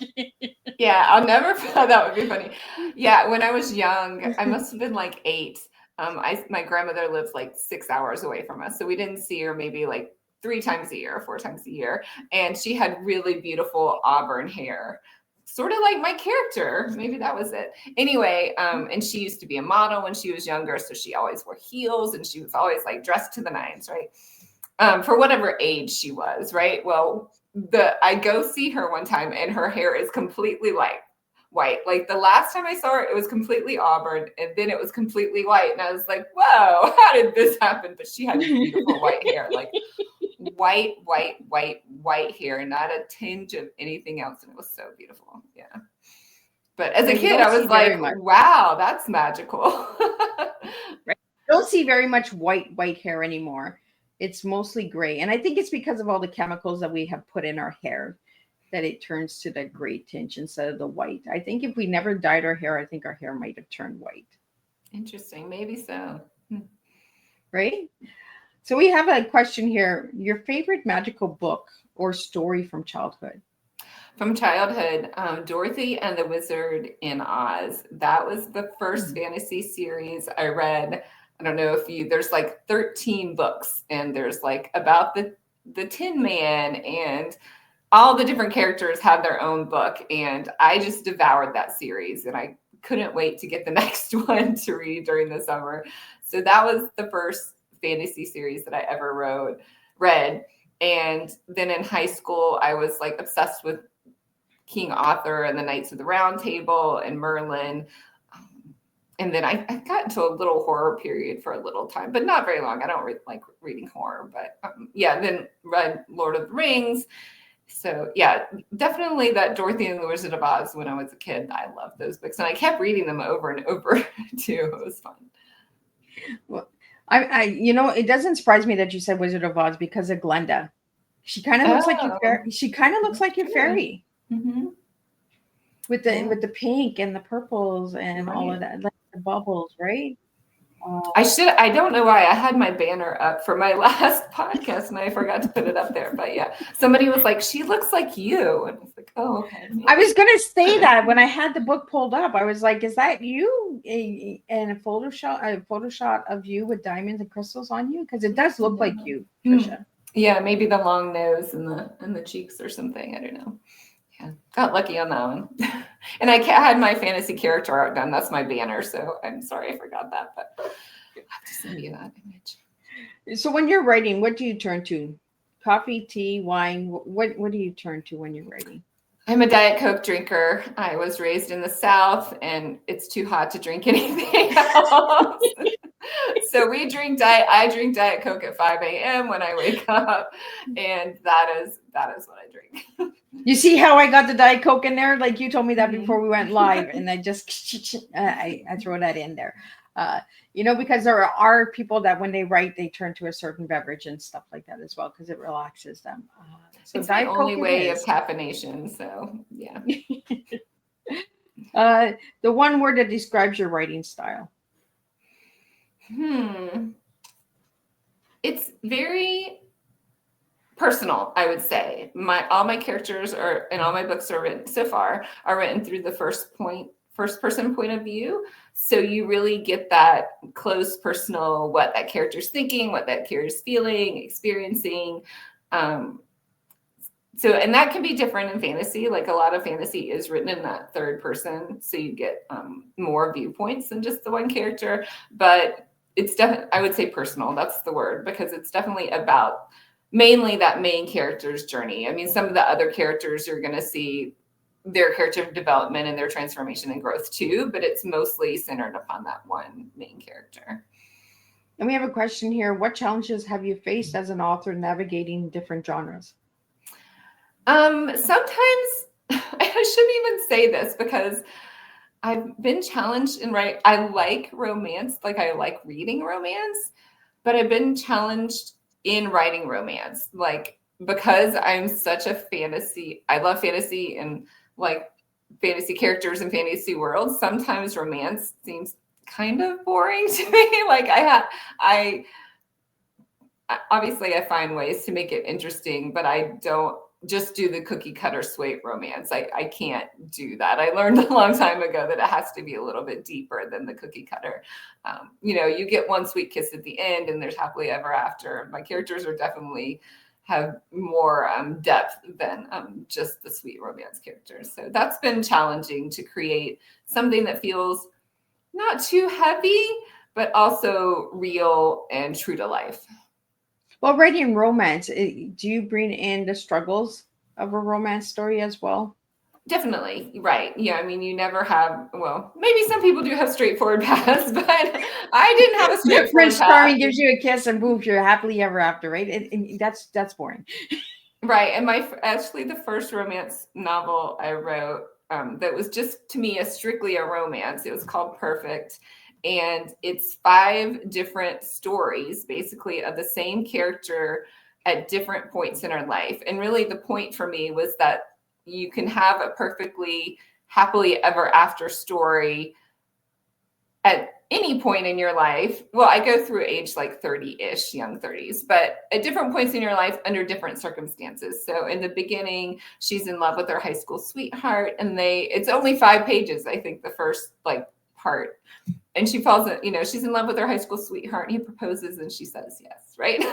yeah, I'll never, that would be funny. Yeah, when I was young, I must have been like 8. My grandmother lives like 6 hours away from us. So we didn't see her maybe like 3 times a year or 4 times a year. And she had really beautiful auburn hair, sort of like my character. Maybe that was it. Anyway, and she used to be a model when she was younger. So she always wore heels and she was always like dressed to the nines, right? For whatever age she was, right? Well, I go see her one time and her hair is completely like white. Like the last time I saw her, it was completely auburn and then it was completely white. And I was like, whoa, how did this happen? But she had beautiful white hair, like white hair, not a tinge of anything else. And it was so beautiful. Yeah. But as a kid, I was like, wow, that's magical. Right. Don't see very much white hair anymore. It's mostly gray. And I think it's because of all the chemicals that we have put in our hair that it turns to that gray tinge instead of the white. I think if we never dyed our hair, I think our hair might have turned white. Interesting. Maybe so. right? So we have a question here. Your favorite magical book or story from childhood? From childhood, Dorothy and the Wizard in Oz. That was the first Hmm. fantasy series I read. I don't know if there's like 13 books, and there's like about the Tin Man, and all the different characters have their own book. And I just devoured that series, and I couldn't wait to get the next one to read during the summer. So that was the first fantasy series that I ever read. And then in high school, I was like obsessed with King Arthur and the Knights of the Round Table and Merlin. And then I got into a little horror period for a little time, but not very long. I don't really like reading horror, but yeah, then read Lord of the Rings. So yeah, definitely that Dorothy and the Wizard of Oz when I was a kid. I loved those books, and I kept reading them over and over too. It was fun. Well, it doesn't surprise me that you said Wizard of Oz because of Glenda. She kind of looks like your Oh, fairy. She kind of looks like your good. fairy Mm-hmm. with the pink and the purples and all of Right. that, like the bubbles, right? I don't know why I had my banner up for my last podcast and I forgot to put it up there. But yeah, somebody was like, she looks like you. And I was like, oh, okay. I was Maybe. going to say that when I had the book pulled up. I was like, is that you? And a Photoshop of you with diamonds and crystals on you? Because it does look like you, Tricia. Yeah, maybe the long nose and the cheeks or something. I don't know. Yeah, got lucky on that one. And I had my fantasy character art done. That's my banner. So I'm sorry I forgot that, but I have to send you that image. So when you're writing, what do you turn to? Coffee, tea, wine? What do you turn to when you're writing? I'm a Diet Coke drinker. I was raised in the South, and it's too hot to drink anything else. So I drink Diet Coke at 5 a.m. when I wake up, and that is what I drink. You see how I got the Diet Coke in there? Like you told me that Mhm. before we went live, and I just I throw that in there. Because there are people that when they write, they turn to a certain beverage and stuff like that as well because it relaxes them. So It's my Diet only Coke way it of is. caffeination. So yeah. The one word that describes your writing style. It's very personal, I would say. All my characters are, and all my books are written so far are written through the first person point of view. So you really get that close personal, what that character's thinking, what that character's feeling, experiencing. And that can be different in fantasy. Like a lot of fantasy is written in that third person. So you get more viewpoints than just the one character, but it's definitely, I would say personal. That's the word, because it's definitely about mainly that main character's journey. I mean, some of the other characters you're going to see their character development and their transformation and growth too, but it's mostly centered upon that one main character. And we have a question here. What challenges have you faced as an author navigating different genres? Sometimes I shouldn't even say this because I've been challenged in writing. I like romance, like I like reading romance, but I've been challenged in writing romance, like because I'm such a fantasy. I love fantasy and like fantasy characters and fantasy worlds. Sometimes romance seems kind of boring to me. Like I obviously I find ways to make it interesting, but I don't just do the cookie cutter sweet romance. I can't do that. I learned a long time ago that it has to be a little bit deeper than the cookie cutter. You get one sweet kiss at the end and there's happily ever after. My characters are definitely have more depth than just the sweet romance characters. So that's been challenging to create something that feels not too heavy, but also real and true to life. Well, writing romance, do you bring in the struggles of a romance story as well? Definitely. Right. Yeah. I mean, you never have, well, maybe some people do have straightforward paths, but I didn't have a straightforward Prince path. Charming gives you a kiss and boom, you're happily ever after, right? That's boring. Right. And actually the first romance novel I wrote that was just to me strictly a romance. It was called Perfect. And it's 5 different stories, basically, of the same character at different points in her life. And really, the point for me was that you can have a perfectly happily ever after story at any point in your life, well, I go through age like 30-ish, young 30s, but at different points in your life under different circumstances. So in the beginning, she's in love with her high school sweetheart, and it's only 5 pages, I think, the first like part. And she falls, she's in love with her high school sweetheart, and he proposes, and she says yes, right?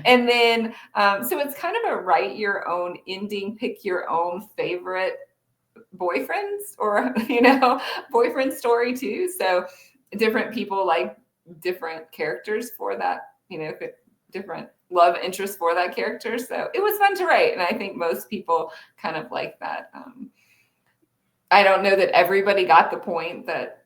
And then, so it's kind of a write your own ending, pick your own favorite boyfriends or, boyfriend story too. So different people like different characters for that, different love interests for that character. So it was fun to write. And I think most people kind of like that. I don't know that everybody got the point that,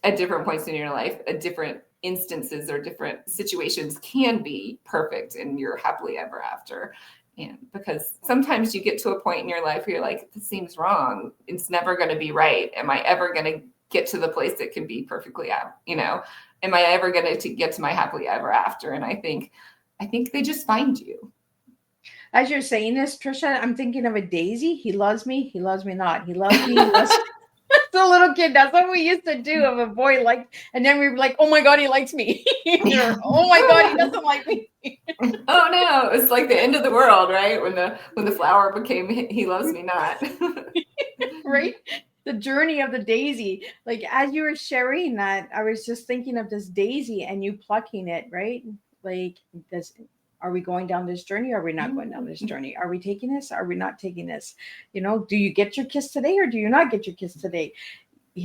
at different points in your life, at different instances or different situations can be perfect and you're happily ever after. And because sometimes you get to a point in your life where you're like, this seems wrong. It's never going to be right. Am I ever going to get to the place that can be perfectly, am I ever going to get to my happily ever after? And I think they just find you. As you're saying this, Tricia, I'm thinking of a Daisy. He loves me. He loves me not. He loves me. He loves me. The little kid, that's what we used to do. If a boy liked, and then we were like, oh my God, he likes me. Or, oh my God, he doesn't like me. Oh no, it's like the end of the world, right? When the flower became he loves me not. Right? The journey of the daisy. Like as you were sharing that, I was just thinking of this daisy and you plucking it, right? Like this. Are we going down this journey? Or are we not going down this journey? Are we taking this? Are we not taking this? Do you get your kiss today or do you not get your kiss today?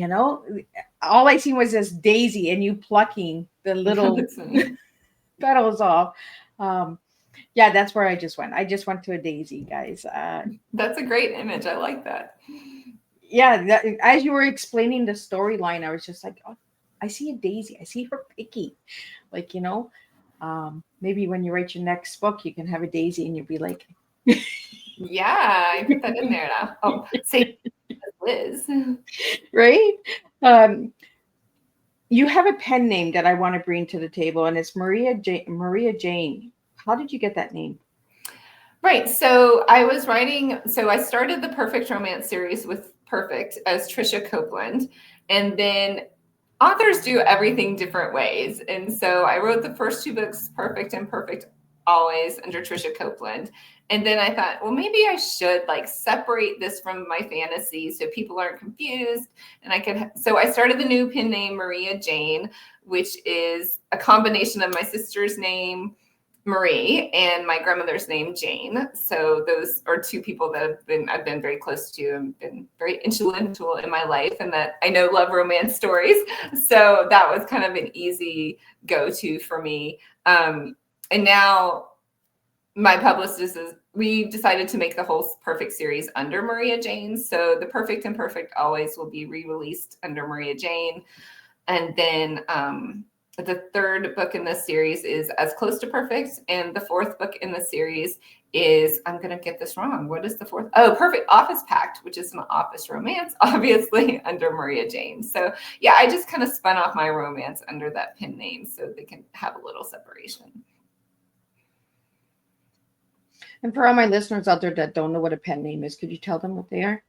All I seen was this daisy and you plucking the little petals off. Yeah, that's where I just went. I just went to a daisy, guys. That's a great image. I like that. Yeah, as you were explaining the storyline, I was just like, oh, I see a daisy. I see her picking. Like, maybe when you write your next book, you can have a daisy and you'll be like, yeah, I put that in there now. Oh, say Liz. Right? You have a pen name that I want to bring to the table, and it's Maria Jane. How did you get that name? Right. So I started the Perfect Romance series with Perfect as Tricia Copeland, and then authors do everything different ways. And so I wrote the first 2 books, Perfect and Perfect Always, under Tricia Copeland. And then I thought, well, maybe I should separate this from my fantasy so people aren't confused. And so I started the new pen name Maria Jane, which is a combination of my sister's name, Marie, and my grandmother's name, Jane. So those are 2 people that I've been very close to and been very influential in my life, and that I know love romance stories. So that was kind of an easy go-to for me. And now my publicist we decided to make the whole Perfect series under Maria Jane. So the Perfect and Perfect Always will be re-released under Maria Jane. And then the 3rd book in this series is As Close to Perfect. And the 4th book in the series is, I'm going to get this wrong. What is the 4th? Oh, Perfect Office Pact, which is an office romance, obviously under Maria Jane. So yeah, I just kind of spun off my romance under that pen name so they can have a little separation. And for all my listeners out there that don't know what a pen name is, could you tell them what they are?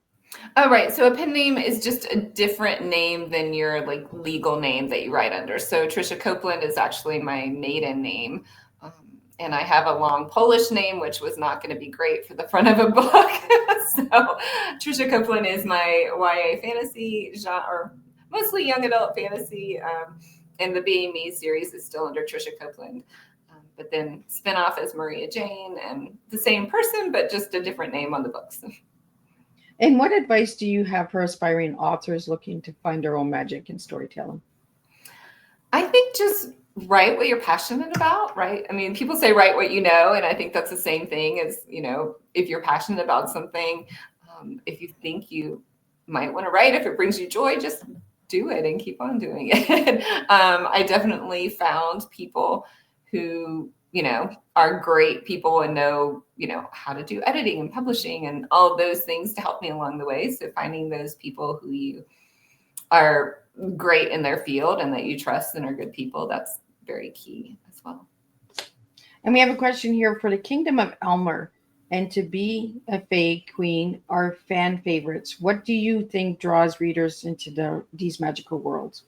Oh, right. So a pen name is just a different name than your legal name that you write under. So Tricia Copeland is actually my maiden name. And I have a long Polish name, which was not going to be great for the front of a book. So Tricia Copeland is my YA fantasy genre, or mostly young adult fantasy. And the Being Me series is still under Tricia Copeland. But then spin off as Maria Jane, and the same person, but just a different name on the books. And what advice do you have for aspiring authors looking to find their own magic in storytelling? I think just write what you're passionate about, right? I mean, people say write what you know, and I think that's the same thing as, if you're passionate about something, if you think you might want to write, if it brings you joy, just do it and keep on doing it. I definitely found people who, are great people and know, how to do editing and publishing and all of those things to help me along the way. So finding those people who you are great in their field and that you trust and are good people, that's very key as well. And we have a question here for the Kingdom of Elmer and To Be a Fae Queen are fan favorites. What do you think draws readers into these magical worlds?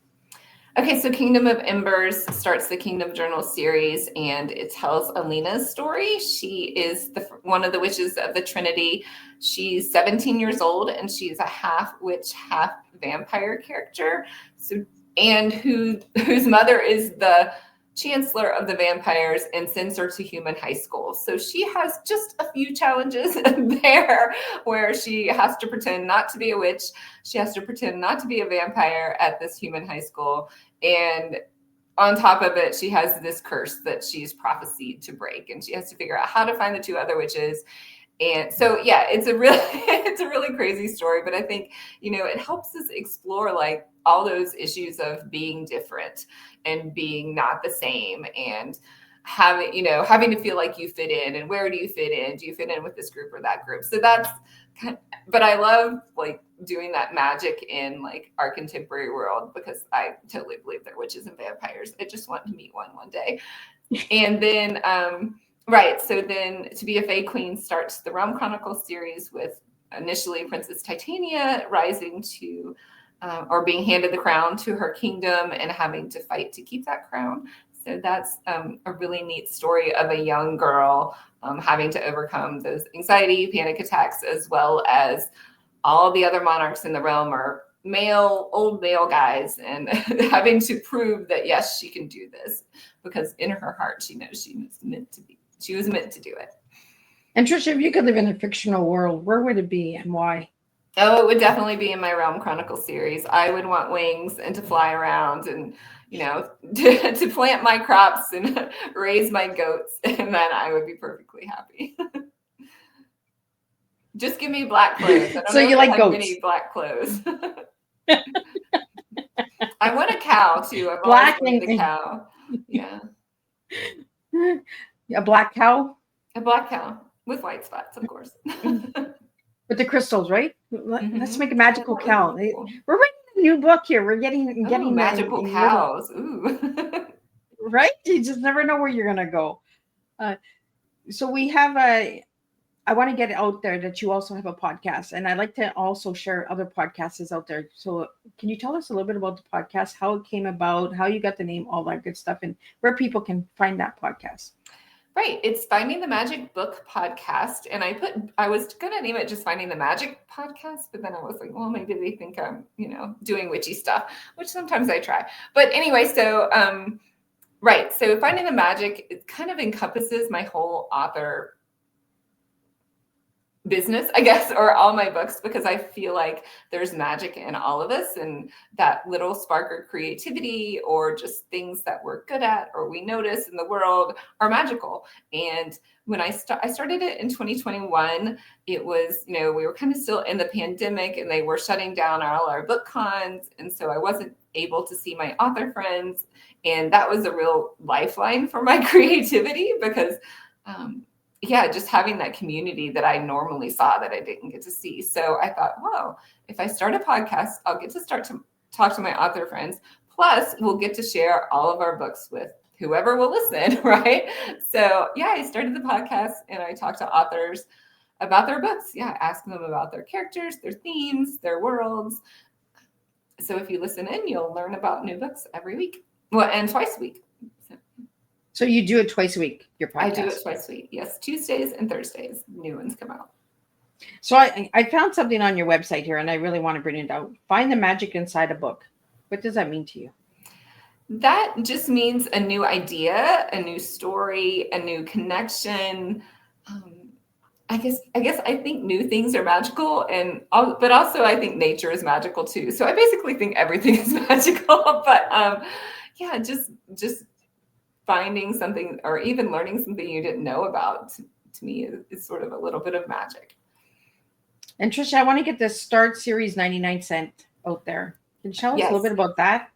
Okay, so Kingdom of Embers starts the Kingdom Journal series, and it tells Alina's story. She is one of the witches of the Trinity. She's 17 years old, and she's a half witch, half vampire character. So, and whose mother is the chancellor of the vampires and sends her to human high school. So she has just a few challenges there where she has to pretend not to be a witch. She has to pretend not to be a vampire at this human high school. And on top of it, she has this curse that she's prophesied to break, and she has to figure out how to find the two other witches. And so, yeah, it's a really crazy story, but I think, it helps us explore like all those issues of being different and being not the same, and having to feel like you fit in, and where do you fit in? Do you fit in with this group or that group? So that's but I love like doing that magic in like our contemporary world, because I totally believe they're witches and vampires. I just want to meet one day. And then, right. So then To Be a Fae Queen starts the Realm Chronicles series with initially Princess Titania rising to, or being handed the crown to her kingdom and having to fight to keep that crown. So that's a really neat story of a young girl having to overcome those anxiety, panic attacks, as well as all the other monarchs in the realm are old male guys, and having to prove that, yes, she can do this, because in her heart, she knows she was meant to do it. And Tricia, if you could live in a fictional world, where would it be and why? Oh, it would definitely be in my Realm Chronicles series. I would want wings and to fly around, and to plant my crops and raise my goats, and then I would be perfectly happy. Just give me black clothes. I don't So know you if like I have goats? many black clothes. I want a cow too. I've Black always wanted a cow. Yeah. A black cow? A black cow with white spots, of course. With the crystals, right? Let's make a magical Yeah, cow. cool. We're writing a new book here. We're getting magical cows. Ooh. Right? You just never know where you're gonna go. So we have I want to get it out there that you also have a podcast, and I'd like to also share other podcasts out there. So can you tell us a little bit about the podcast, how it came about, how you got the name, all that good stuff, and where people can find that podcast? Right. It's Finding the Magic Book Podcast. And I was going to name it just Finding the Magic Podcast, but then I was like, well, maybe they think I'm, doing witchy stuff, which sometimes I try. But anyway, so, right. So Finding the Magic, it kind of encompasses my whole author business, I guess, or all my books, because I feel like there's magic in all of us, and that little spark of creativity or just things that we're good at or we notice in the world are magical. And when I started it in 2021, it was, we were kind of still in the pandemic, and they were shutting down all our book cons. And so I wasn't able to see my author friends. And that was a real lifeline for my creativity, because just having that community that I normally saw that I didn't get to see. So I thought, well, if I start a podcast, I'll get to start to talk to my author friends. Plus, we'll get to share all of our books with whoever will listen, right? So I started the podcast, and I talked to authors about their books. Asking them about their characters, their themes, their worlds. So if you listen in, you'll learn about new books every week. Well, and twice a week. So you do it twice a week, your podcast? I do it twice a week. Yes, Tuesdays and Thursdays. New ones come out. So I found something on your website here, and I really want to bring it out. Find the magic inside a book. What does that mean to you? That just means a new idea, a new story, a new connection. I guess I think new things are magical, but also I think nature is magical too. So I basically think everything is magical. But just finding something or even learning something you didn't know about, to me is sort of a little bit of magic. And Tricia, I want to get the Start Series 99-cent out there. Can you tell us a little bit about that?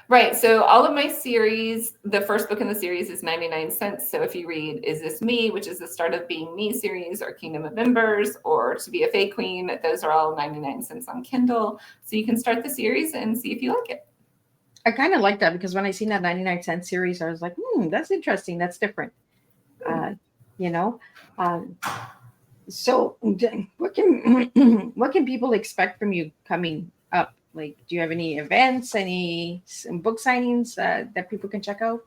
Right. So all of my series, the first book in the series is 99 cents. So if you read Is This Me, which is the Start of Being Me series, or Kingdom of Embers, or To Be a Fae Queen, those are all 99 cents on Kindle. So you can start the series and see if you like it. I kind of like that, because when I seen that 99-cent series, I was like, that's interesting. That's different. So what can people expect from you coming up Like, do you have any events, some book signings that people can check out?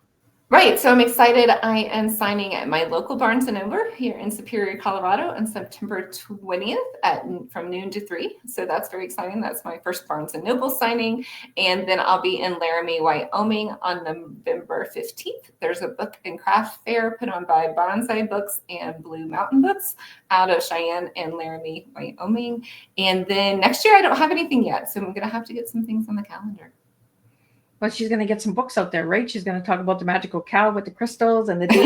Right. So I'm excited. I am signing at my local Barnes & Noble here in Superior, Colorado on September 20th from noon to 3. So that's very exciting. That's my first Barnes & Noble signing. And then I'll be in Laramie, Wyoming on November 15th. There's a book and craft fair put on by Bonsai Books and Blue Mountain Books out of Cheyenne and Laramie, Wyoming. And then next year, I don't have anything yet. So I'm going to have to get some things on the calendar. Well, she's going to get some books out there, right? She's going to talk about the magical cow with the crystals and the daisy.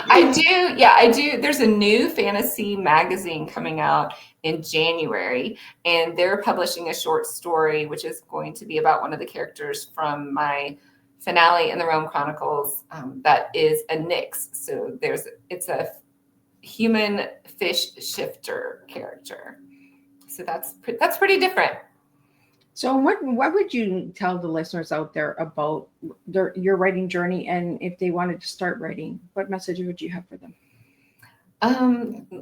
I do. Yeah, I do. There's a new fantasy magazine coming out in January, and they're publishing a short story, which is going to be about one of the characters from my finale in the Rome Chronicles. That is a Nyx. So it's a human fish shifter character. So that's pretty different. So what would you tell the listeners out there about your writing journey, and if they wanted to start writing, what message would you have for them?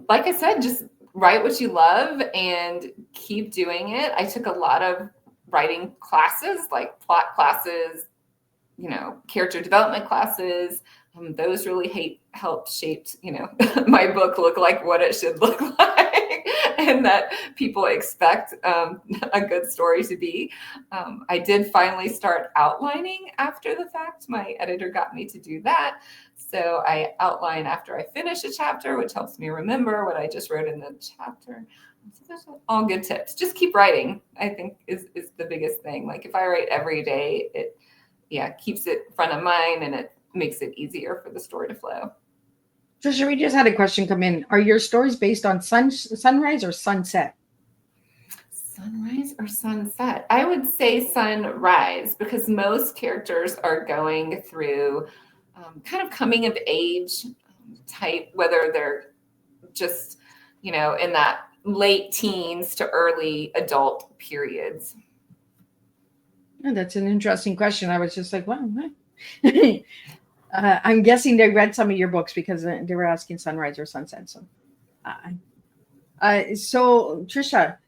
Like I said, just write what you love and keep doing it. I took a lot of writing classes, like plot classes, character development classes. Those really helped shaped, my book look like what it should look like, and that people expect a good story to be. I did finally start outlining after the fact. My editor got me to do that. So I outline after I finish a chapter, which helps me remember what I just wrote in the chapter. So those are all good tips. Just keep writing, I think, is the biggest thing. Like if I write every day, it keeps it front of mind, and it makes it easier for the story to flow. Tricia, we just had a question come in. Are your stories based on sunrise or sunset? Sunrise or sunset? I would say sunrise, because most characters are going through kind of coming of age type, whether they're just, in that late teens to early adult periods. Oh, that's an interesting question. I was just like, wow. I'm guessing they read some of your books because they were asking sunrise or sunset. So, so Tricia,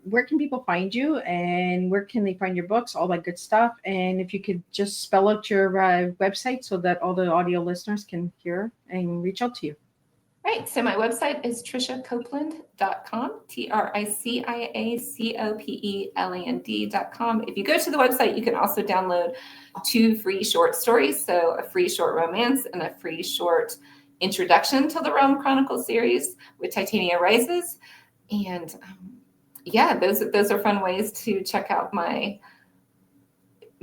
where can people find you, and where can they find your books, all that good stuff? And if you could just spell out your website so that all the audio listeners can hear and reach out to you. Right. So my website is triciacopeland.com, TRICIACOPELAND.com. If you go to the website, you can also download 2 free short stories. So a free short romance and a free short introduction to the Rome Chronicles series with Titania Rises. And those are fun ways to check out my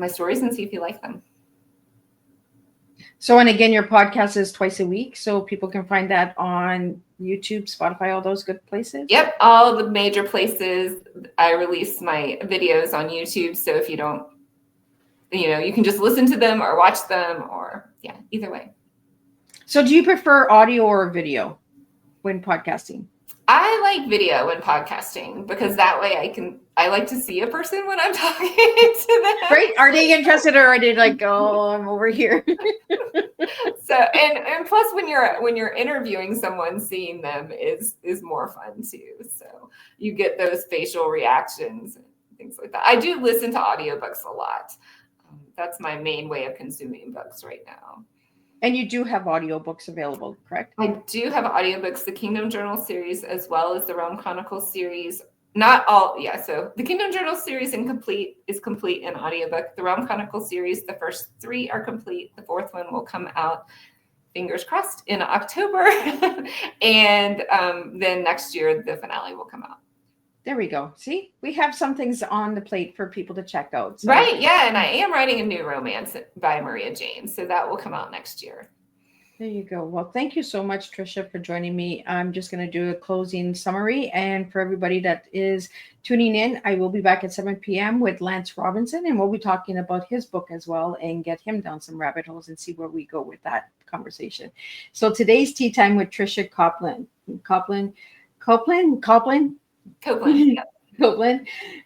stories and see if you like them. So, and again, your podcast is twice a week, so people can find that on YouTube, Spotify, all those good places? Yep, all the major places. I release my videos on YouTube, so if you don't, you can just listen to them or watch them, or either way. So do you prefer audio or video when podcasting? I like video when podcasting, because that way I like to see a person when I'm talking to them. Right? Are they interested, or are they like, oh, I'm over here? So, and plus when you're interviewing someone, seeing them is more fun too. So you get those facial reactions and things like that. I do listen to audiobooks a lot. That's my main way of consuming books right now. And you do have audiobooks available, correct? I do have audiobooks, the Kingdom Journal series, as well as the Rome Chronicles series. Not all, so the Kingdom Journal series is complete in audiobook. The Rome Chronicles series, the first 3 are complete. The 4th one will come out, fingers crossed, in October. And then next year, the finale will come out. There we go. See, we have some things on the plate for people to check out. So. Right. Yeah. And I am writing a new romance by Maria Jane. So that will come out next year. There you go. Well, thank you so much, Tricia, for joining me. I'm just going to do a closing summary. And for everybody that is tuning in, I will be back at 7 p.m. with Lance Robinson, and we'll be talking about his book as well and get him down some rabbit holes and see where we go with that conversation. So today's tea time with Tricia Copeland. Copeland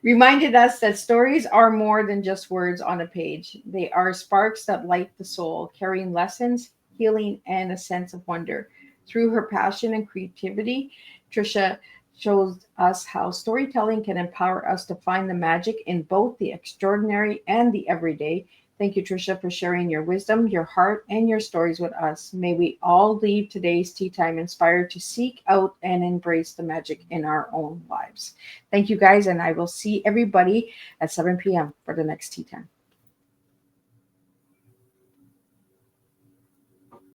reminded us that stories are more than just words on a page. They are sparks that light the soul, carrying lessons, healing, and a sense of wonder. Through her passion and creativity, Tricia shows us how storytelling can empower us to find the magic in both the extraordinary and the everyday. Thank you, Tricia, for sharing your wisdom, your heart, and your stories with us. May we all leave today's tea time inspired to seek out and embrace the magic in our own lives. Thank you, guys, and I will see everybody at 7 p.m. for the next tea time.